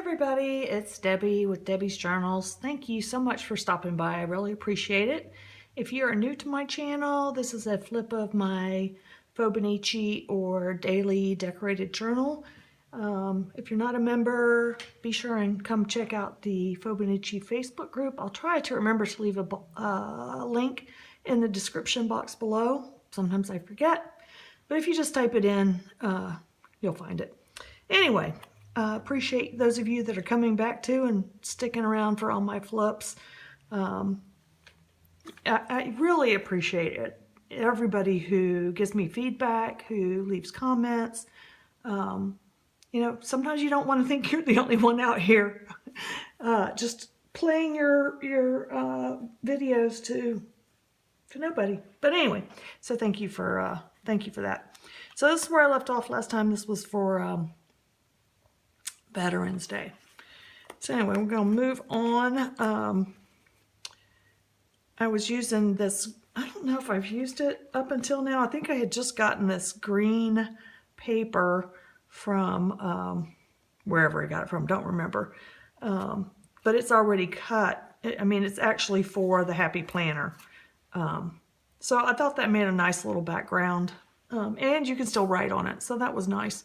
everybody, it's Debbie with Debbie's Journals. Thank you so much for stopping by. I really appreciate it. If you are new to my channel, this is a flip of my Fauxbonichi or daily decorated journal. If you're not a member, be sure and come check out the Fauxbonichi Facebook group. I'll try to remember to leave a link in the description box below. Sometimes I forget, but if you just type it in, you'll find it. Anyway, appreciate those of you that are coming back to and sticking around for all my flips. I really appreciate it. Everybody who gives me feedback, who leaves comments. You know, sometimes you don't want to think you're the only one out here just playing your videos to nobody. But anyway, so thank you for that. So this is where I left off last time. This was for Veterans Day. So anyway, we're going to move on. I was using this, I don't know if I've used it up until now. I think I had just gotten this green paper from wherever I got it from, don't remember. But it's already cut. I mean, it's actually for the Happy Planner. So I thought that made a nice little background. And you can still write on it, so that was nice.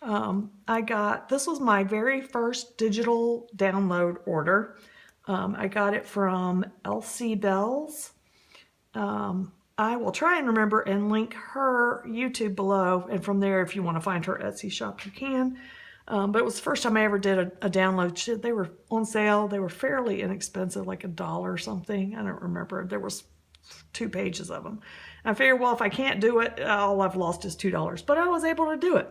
This was my very first digital download order. I got it from Elsie Bells. I will try and remember and link her YouTube below, and from there, if you want to find her Etsy shop, you can. But it was the first time I ever did a download. They were on sale. They were fairly inexpensive, like $1 or something. I don't remember. There was 2 pages of them. I figured, well, if I can't do it, all I've lost is $2. But I was able to do it.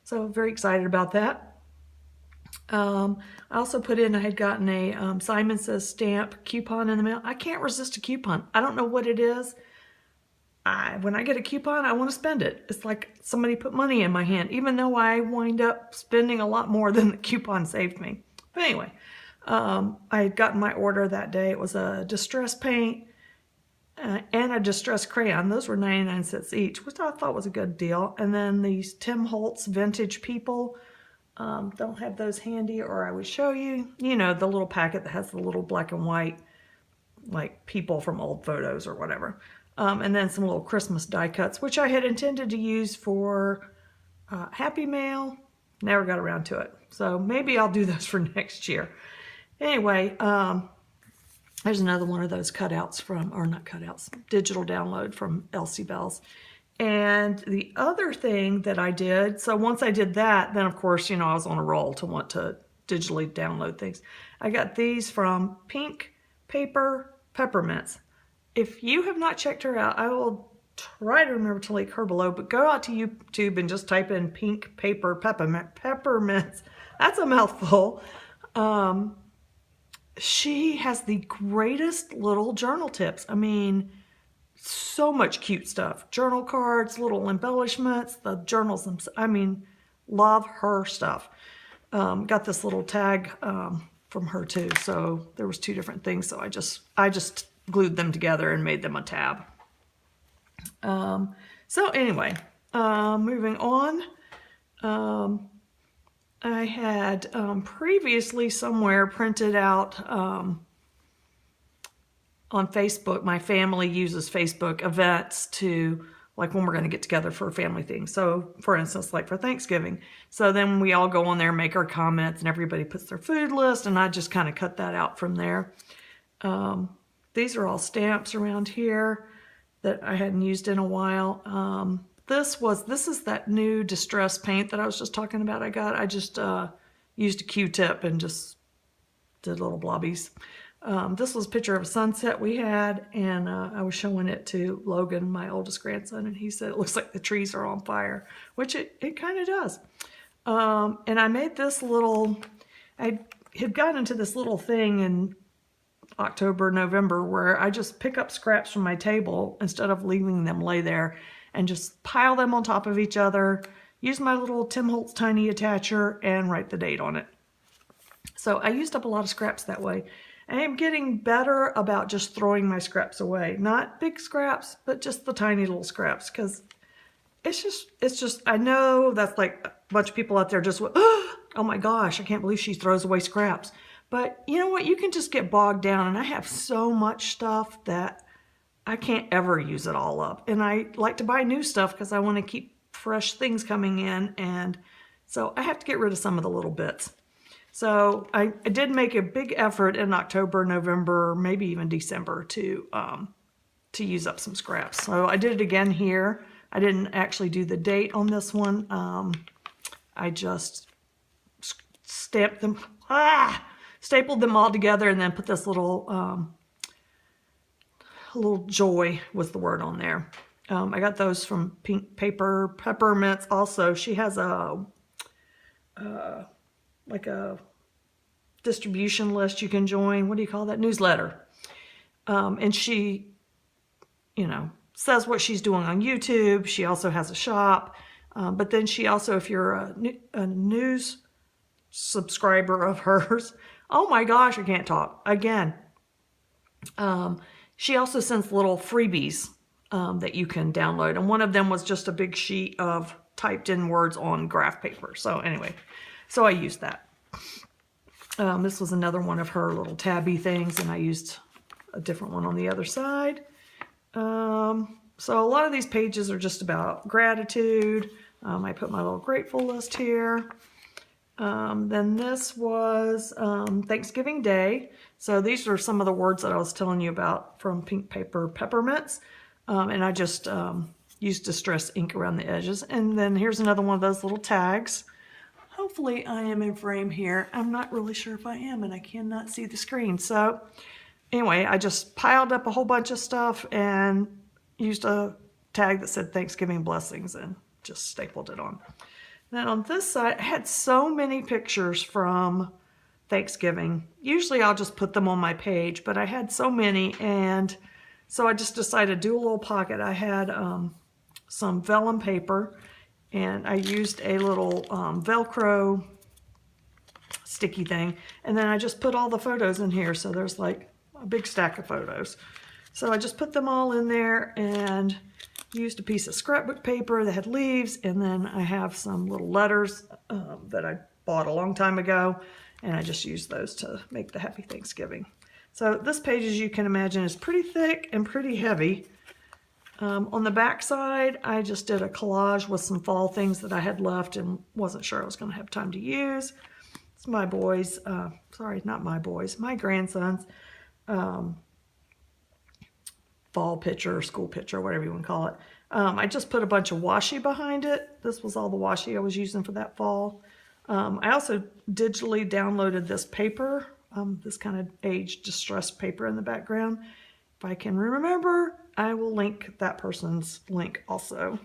So very excited about that. I also put in, I had gotten a Simon Says stamp coupon in the mail. I can't resist a coupon. I don't know what it is. When I get a coupon, I want to spend it. It's like somebody put money in my hand, even though I wind up spending a lot more than the coupon saved me. But anyway, I had gotten my order that day. It was a distress paint and a distress crayon. Those were 99 cents each, which I thought was a good deal. And then these Tim Holtz Vintage People. Don't have those handy, or I would show you. You know, the little packet that has the little black and white, like people from old photos or whatever. And then some little Christmas die cuts, which I had intended to use for Happy Mail. Never got around to it. So maybe I'll do those for next year. Anyway, there's another one of those cutouts from, or not cutouts, digital download from Elsie Bells. And the other thing that I did, so once I did that, then of course, you know, I was on a roll to want to digitally download things. I got these from Pink Paper Peppermints. If you have not checked her out, I will try to remember to link her below, but go out to YouTube and just type in Pink Paper Peppermints. That's a mouthful. She has the greatest little journal tips. I mean, so much cute stuff. Journal cards, little embellishments, the journals themselves. I mean, love her stuff. Got this little tag from her too. So there was 2 different things. So I just glued them together and made them a tab. So anyway, moving on. I had previously somewhere printed out on Facebook. My family uses Facebook events to, like, when we're going to get together for a family thing. So for instance, like for Thanksgiving. So then we all go on there and make our comments, and everybody puts their food list, and I just kind of cut that out from there. These are all stamps around here that I hadn't used in a while. This is that new distress paint that I was just talking about. I just used a Q-tip and just did little blobbies. This was a picture of a sunset we had, and I was showing it to Logan, my oldest grandson, and he said it looks like the trees are on fire, which it kind of does. And I made this little, I had gotten into this little thing in October, November, where I just pick up scraps from my table instead of leaving them lay there, and just pile them on top of each other, use my little Tim Holtz tiny attacher, and write the date on it. So I used up a lot of scraps that way. I am getting better about just throwing my scraps away. Not big scraps, but just the tiny little scraps, because it's just, I know that's like a bunch of people out there just, oh, oh my gosh, I can't believe she throws away scraps. But you know what? You can just get bogged down, and I have so much stuff that I can't ever use it all up. And I like to buy new stuff because I want to keep fresh things coming in, and so I have to get rid of some of the little bits. So I did make a big effort in October, November, maybe even December to use up some scraps. So I did it again here. I didn't actually do the date on this one. I just stamped them, stapled them all together, and then put this little joy was the word on there. I got those from Pink Paper Peppermints. Also, she has like a distribution list you can join. What do you call that? Newsletter. And she, says what she's doing on YouTube. She also has a shop. But then she also, if you're a news subscriber of hers, oh my gosh, I can't talk again. She also sends little freebies that you can download. And one of them was just a big sheet of typed in words on graph paper. So anyway, so I used that. This was another one of her little tabby things, and I used a different one on the other side. So a lot of these pages are just about gratitude. I put my little grateful list here. Then this was Thanksgiving Day. So these are some of the words that I was telling you about from Pink Paper Peppermints. And I just used distress ink around the edges. And then here's another one of those little tags. Hopefully I am in frame here. I'm not really sure if I am, and I cannot see the screen. So anyway, I just piled up a whole bunch of stuff and used a tag that said Thanksgiving Blessings and just stapled it on. Then on this side, I had so many pictures from Thanksgiving. Usually I'll just put them on my page, but I had so many, and so I just decided to do a little pocket. I had some vellum paper, and I used a little Velcro sticky thing, and then I just put all the photos in here. So there's like a big stack of photos. So I just put them all in there and used a piece of scrapbook paper that had leaves, and then I have some little letters that I bought a long time ago, and I just used those to make the Happy Thanksgiving. So this page, as you can imagine, is pretty thick and pretty heavy. On the back side, I just did a collage with some fall things that I had left and wasn't sure I was going to have time to use. It's my boys, sorry, not my boys, my grandsons. Fall picture, school picture, whatever you want to call it. I just put a bunch of washi behind it. This was all the washi I was using for that fall. I also digitally downloaded this paper, this kind of aged distressed paper in the background. If I can remember, I will link that person's link also.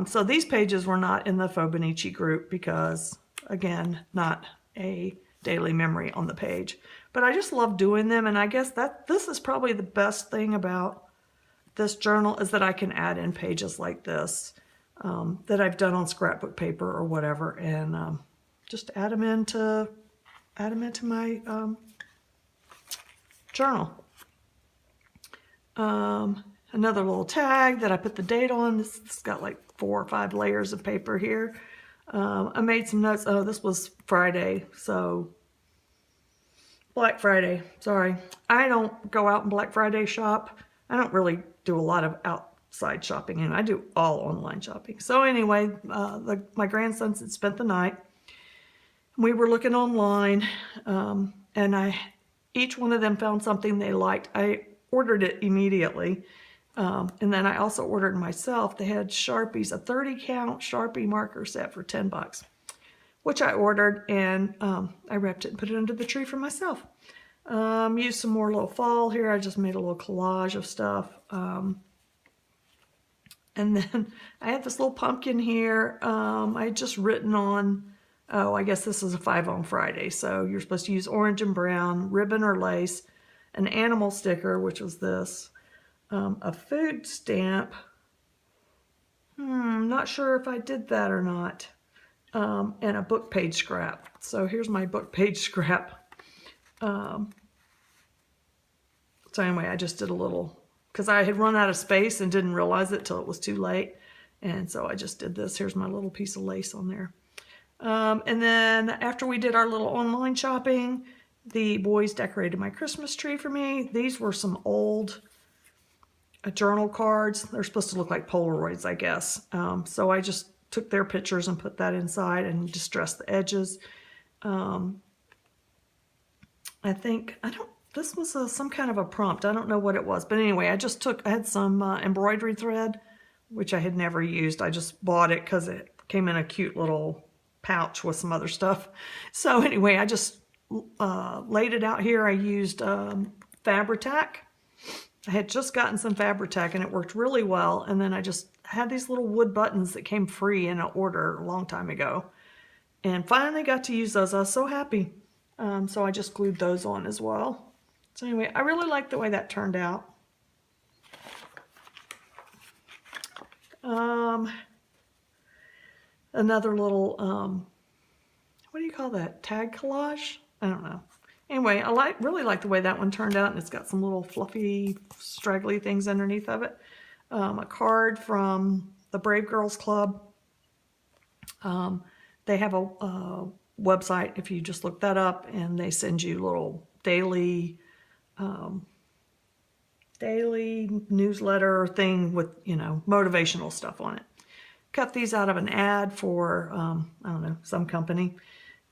So these pages were not in the Faux group because, again, not a daily memory on the page. But I just love doing them, and I guess that this is probably the best thing about this journal is that I can add in pages like this that I've done on scrapbook paper or whatever, and just add them into my journal. Another little tag that I put the date on. This has got like 4 or 5 layers of paper here. I made some notes. Oh, this was Friday, so Black Friday, sorry. I don't go out and Black Friday shop. I don't really do a lot of outside shopping, and I do all online shopping. So anyway, my grandsons had spent the night. We were looking online, and each one of them found something they liked. I ordered it immediately, and then I also ordered myself. They had Sharpies, a 30-count Sharpie marker set for $10. Which I ordered, and I wrapped it and put it under the tree for myself. Used some more little fall here. I just made a little collage of stuff. And then I had this little pumpkin here. I had just written on, I guess this is a 5 on Friday. So you're supposed to use orange and brown, ribbon or lace, an animal sticker, which was this, a food stamp. Not sure if I did that or not. And a book page scrap. So here's my book page scrap. So anyway, I just did a little, because I had run out of space and didn't realize it till it was too late. And so I just did this. Here's my little piece of lace on there. And then after we did our little online shopping, the boys decorated my Christmas tree for me. These were some old journal cards. They're supposed to look like Polaroids, I guess. So I just took their pictures and put that inside and distressed the edges. This was some kind of a prompt. I don't know what it was. But anyway, I had some embroidery thread, which I had never used. I just bought it because it came in a cute little pouch with some other stuff. So anyway, I just laid it out here. I used Fabri-Tac. I had just gotten some Fabri-Tac and it worked really well. And then I just had these little wood buttons that came free in an order a long time ago. And finally got to use those. I was so happy. So I just glued those on as well. So anyway, I really like the way that turned out. Another little, what do you call that? Tag collage? I don't know. Anyway, I really like the way that one turned out, and it's got some little fluffy, straggly things underneath of it. A card from the Brave Girls Club. They have a website, if you just look that up, and they send you little daily newsletter thing with, you know, motivational stuff on it. Cut these out of an ad for, I don't know, some company.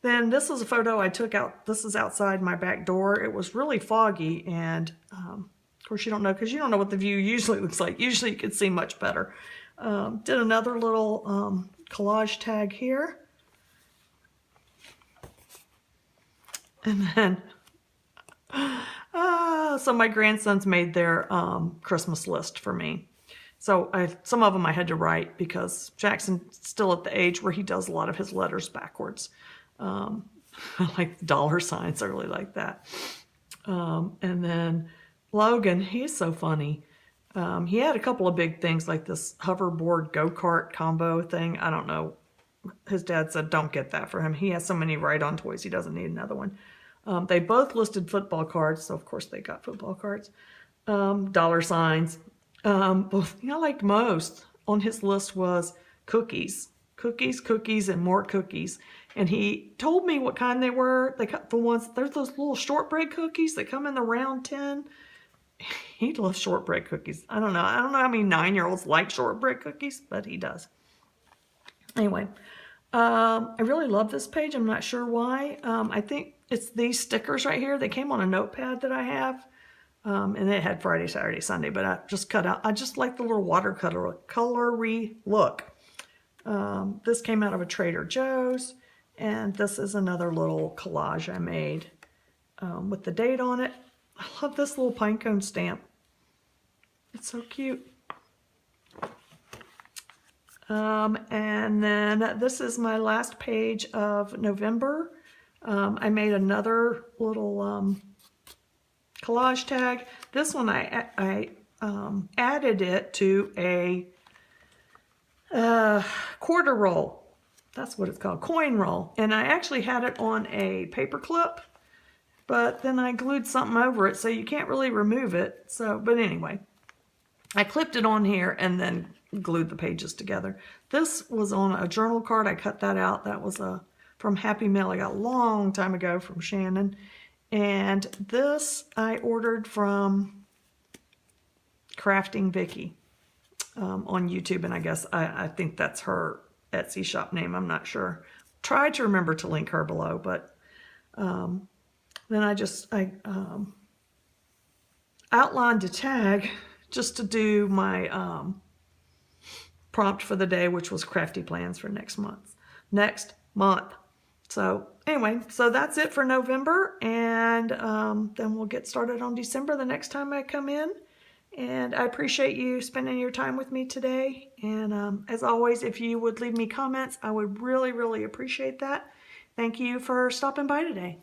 Then this is a photo I took out. This is outside my back door. It was really foggy, and of course you don't know because you don't know what the view usually looks like. Usually you can see much better. Did another little collage tag here. And then, so my grandsons made their Christmas list for me. So some of them I had to write because Jackson's still at the age where he does a lot of his letters backwards. I like the dollar signs. I really like that. And then Logan, he's so funny. He had a couple of big things like this hoverboard go-kart combo thing. I don't know. His dad said, don't get that for him. He has so many ride-on toys. He doesn't need another one. They both listed football cards. So, of course, they got football cards. Dollar signs. I liked most on his list was cookies. Cookies, and more cookies. And he told me what kind they were. There's those little shortbread cookies that come in the round tin. He loves shortbread cookies. I don't know how many 9-year-olds like shortbread cookies, but he does. Anyway, I really love this page. I'm not sure why. I think it's these stickers right here. They came on a notepad that I have. And it had Friday, Saturday, Sunday, but I just cut out. I just like the little watercolory look. This came out of a Trader Joe's, and this is another little collage I made with the date on it. I love this little pinecone stamp. It's so cute. And then this is my last page of November. I made another little collage tag. This one I added it to a quarter roll. That's what it's called, coin roll. And I actually had it on a paper clip, but then I glued something over it so you can't really remove it. But anyway, I clipped it on here and then glued the pages together. This was on a journal card. I cut that out. That was from Happy Mail I got a long time ago from Shannon. And this I ordered from Crafting Vicky on YouTube, and I guess I think that's her Etsy shop name. I'm not sure. Try to remember to link her below, but then I outlined a tag just to do my prompt for the day, which was crafty plans for next month. So anyway, so that's it for November, and then we'll get started on December the next time I come in. And I appreciate you spending your time with me today. And as always, if you would leave me comments, I would really, really appreciate that. Thank you for stopping by today.